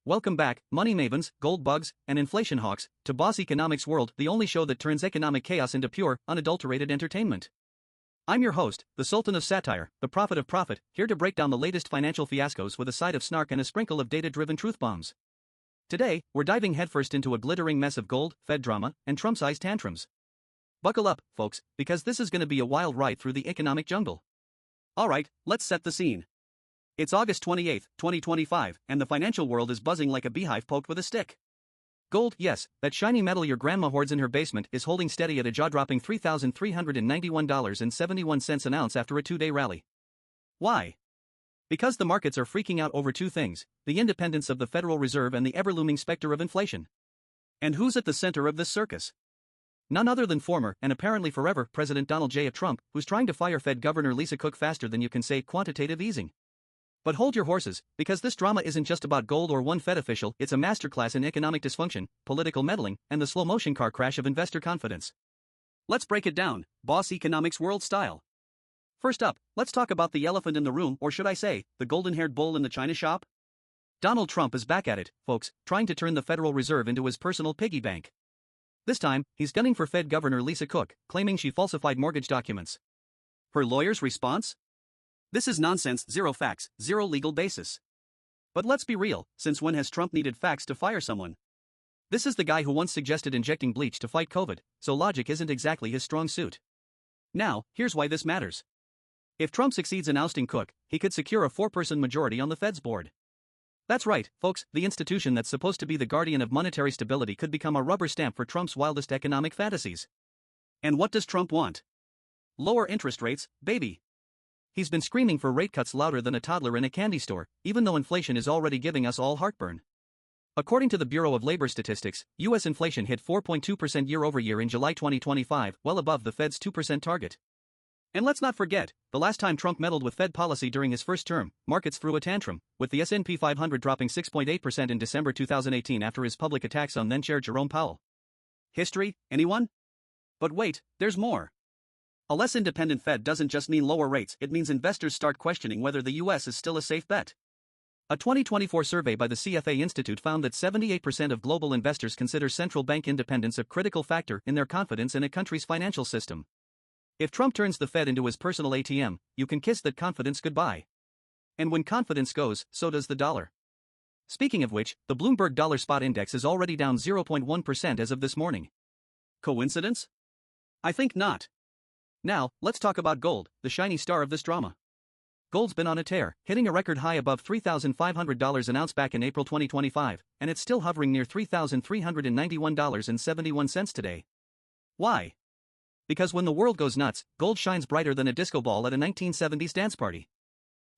Welcome back, money mavens, gold bugs, and inflation hawks, to Boss Economics World, the only show that turns economic chaos into pure, unadulterated entertainment. I'm your host, the Sultan of Satire, the Prophet of Profit, here to break down the latest financial fiascos with a side of snark and a sprinkle of data-driven truth bombs. Today, we're diving headfirst into a glittering mess of gold, Fed drama, and Trump-sized tantrums. Buckle up, folks, because this is going to be a wild ride through the economic jungle. Alright, let's set the scene. It's August 28, 2025, and the financial world is buzzing like a beehive poked with a stick. Gold, yes, that shiny metal your grandma hoards in her basement, is holding steady at a jaw-dropping $3,391.71 an ounce after a two-day rally. Why? Because the markets are freaking out over two things: the independence of the Federal Reserve and the ever-looming specter of inflation. And who's at the center of this circus? None other than former, and apparently forever, President Donald J. Trump, who's trying to fire Fed Governor Lisa Cook faster than you can say quantitative easing. But hold your horses, because this drama isn't just about gold or one Fed official, it's a masterclass in economic dysfunction, political meddling, and the slow-motion car crash of investor confidence. Let's break it down, Boss Economics World style. First up, let's talk about the elephant in the room, or should I say, the golden-haired bull in the china shop? Donald Trump is back at it, folks, trying to turn the Federal Reserve into his personal piggy bank. This time, he's gunning for Fed Governor Lisa Cook, claiming she falsified mortgage documents. Her lawyer's response? This is nonsense, zero facts, zero legal basis. But let's be real, since when has Trump needed facts to fire someone? This is the guy who once suggested injecting bleach to fight COVID, so logic isn't exactly his strong suit. Now, here's why this matters. If Trump succeeds in ousting Cook, he could secure a four-person majority on the Fed's board. That's right, folks, the institution that's supposed to be the guardian of monetary stability could become a rubber stamp for Trump's wildest economic fantasies. And what does Trump want? Lower interest rates, baby. He's been screaming for rate cuts louder than a toddler in a candy store, even though inflation is already giving us all heartburn. According to the Bureau of Labor Statistics, U.S. inflation hit 4.2% year-over-year in July 2025, well above the Fed's 2% target. And let's not forget, the last time Trump meddled with Fed policy during his first term, markets threw a tantrum, with the S&P 500 dropping 6.8% in December 2018 after his public attacks on then-Chair Jerome Powell. History, anyone? But wait, there's more. A less independent Fed doesn't just mean lower rates, it means investors start questioning whether the US is still a safe bet. A 2024 survey by the CFA Institute found that 78% of global investors consider central bank independence a critical factor in their confidence in a country's financial system. If Trump turns the Fed into his personal ATM, you can kiss that confidence goodbye. And when confidence goes, so does the dollar. Speaking of which, the Bloomberg Dollar Spot Index is already down 0.1% as of this morning. Coincidence? I think not. Now, let's talk about gold, the shiny star of this drama. Gold's been on a tear, hitting a record high above $3,500 an ounce back in April 2025, and it's still hovering near $3,391.71 today. Why? Because when the world goes nuts, gold shines brighter than a disco ball at a 1970s dance party.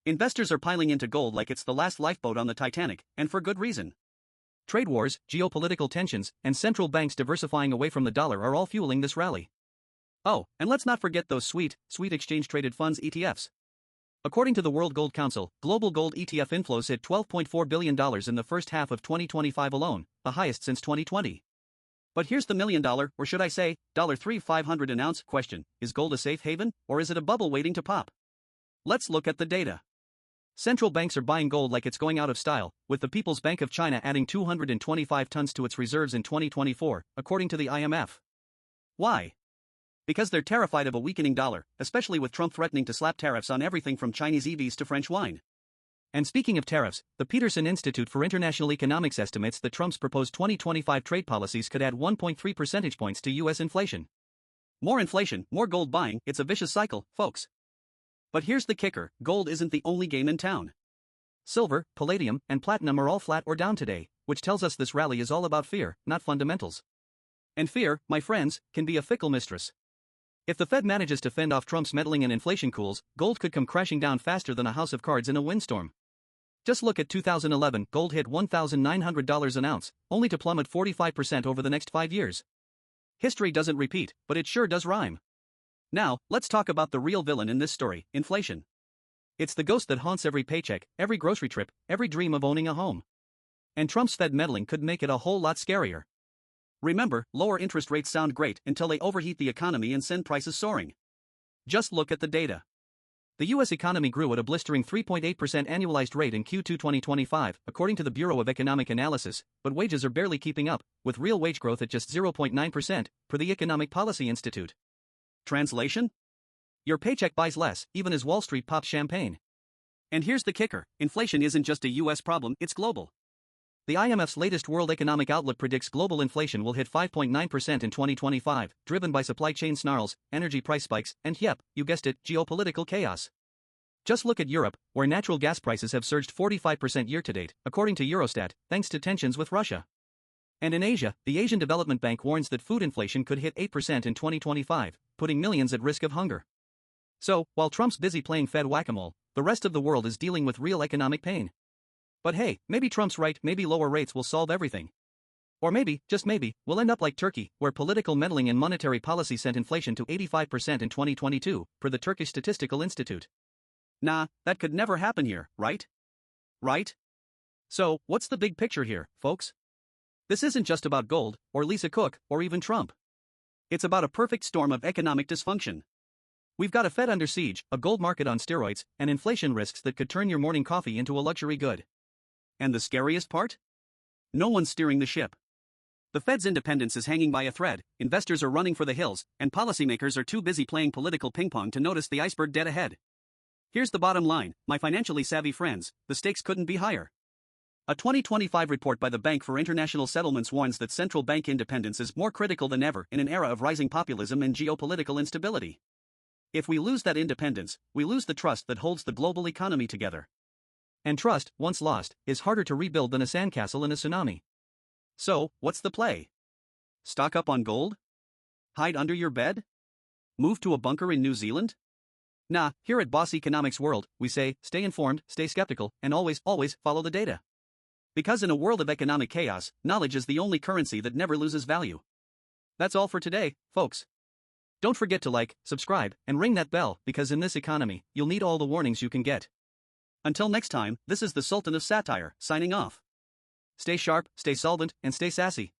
Investors are piling into gold like it's the last lifeboat on the Titanic, and for good reason. Trade wars, geopolitical tensions, and central banks diversifying away from the dollar are all fueling this rally. Oh, and let's not forget those sweet exchange-traded funds ETFs. According to the World Gold Council, global gold ETF inflows hit $12.4 billion in the first half of 2025 alone, the highest since 2020. But here's the million-dollar, or should I say, $3,500 an ounce question: is gold a safe haven, or is it a bubble waiting to pop? Let's look at the data. Central banks are buying gold like it's going out of style, with the People's Bank of China adding 225 tons to its reserves in 2024, according to the IMF. Why? Because they're terrified of a weakening dollar, especially with Trump threatening to slap tariffs on everything from Chinese EVs to French wine. And speaking of tariffs, the Peterson Institute for International Economics estimates that Trump's proposed 2025 trade policies could add 1.3 percentage points to U.S. inflation. More inflation, more gold buying, it's a vicious cycle, folks. But here's the kicker: gold isn't the only game in town. Silver, palladium, and platinum are all flat or down today, which tells us this rally is all about fear, not fundamentals. And fear, my friends, can be a fickle mistress. If the Fed manages to fend off Trump's meddling and inflation cools, gold could come crashing down faster than a house of cards in a windstorm. Just look at 2011, gold hit $1,900 an ounce, only to plummet 45% over the next 5 years. History doesn't repeat, but it sure does rhyme. Now, let's talk about the real villain in this story: inflation. It's the ghost that haunts every paycheck, every grocery trip, every dream of owning a home. And Trump's Fed meddling could make it a whole lot scarier. Remember, lower interest rates sound great until they overheat the economy and send prices soaring. Just look at the data. The U.S. economy grew at a blistering 3.8% annualized rate in Q2 2025, according to the Bureau of Economic Analysis, but wages are barely keeping up, with real wage growth at just 0.9%, per the Economic Policy Institute. Translation? Your paycheck buys less, even as Wall Street pops champagne. And here's the kicker: inflation isn't just a U.S. problem, it's global. The IMF's latest World Economic Outlook predicts global inflation will hit 5.9% in 2025, driven by supply chain snarls, energy price spikes, and yep, you guessed it, geopolitical chaos. Just look at Europe, where natural gas prices have surged 45% year-to-date, according to Eurostat, thanks to tensions with Russia. And in Asia, the Asian Development Bank warns that food inflation could hit 8% in 2025, putting millions at risk of hunger. So, while Trump's busy playing Fed whack-a-mole, the rest of the world is dealing with real economic pain. But hey, maybe Trump's right, maybe lower rates will solve everything. Or maybe, just maybe, we'll end up like Turkey, where political meddling in monetary policy sent inflation to 85% in 2022, per the Turkish Statistical Institute. Nah, that could never happen here, right? Right? So, what's the big picture here, folks? This isn't just about gold, or Lisa Cook, or even Trump. It's about a perfect storm of economic dysfunction. We've got a Fed under siege, a gold market on steroids, and inflation risks that could turn your morning coffee into a luxury good. And the scariest part? No one's steering the ship. The Fed's independence is hanging by a thread, investors are running for the hills, and policymakers are too busy playing political ping-pong to notice the iceberg dead ahead. Here's the bottom line, my financially savvy friends: the stakes couldn't be higher. A 2025 report by the Bank for International Settlements warns that central bank independence is more critical than ever in an era of rising populism and geopolitical instability. If we lose that independence, we lose the trust that holds the global economy together. And trust, once lost, is harder to rebuild than a sandcastle in a tsunami. So, what's the play? Stock up on gold? Hide under your bed? Move to a bunker in New Zealand? Nah, here at Boss Economics World, we say, stay informed, stay skeptical, and always follow the data. Because in a world of economic chaos, knowledge is the only currency that never loses value. That's all for today, folks. Don't forget to like, subscribe, and ring that bell, because in this economy, you'll need all the warnings you can get. Until next time, this is the Sultan of Satire, signing off. Stay sharp, stay solvent, and stay sassy.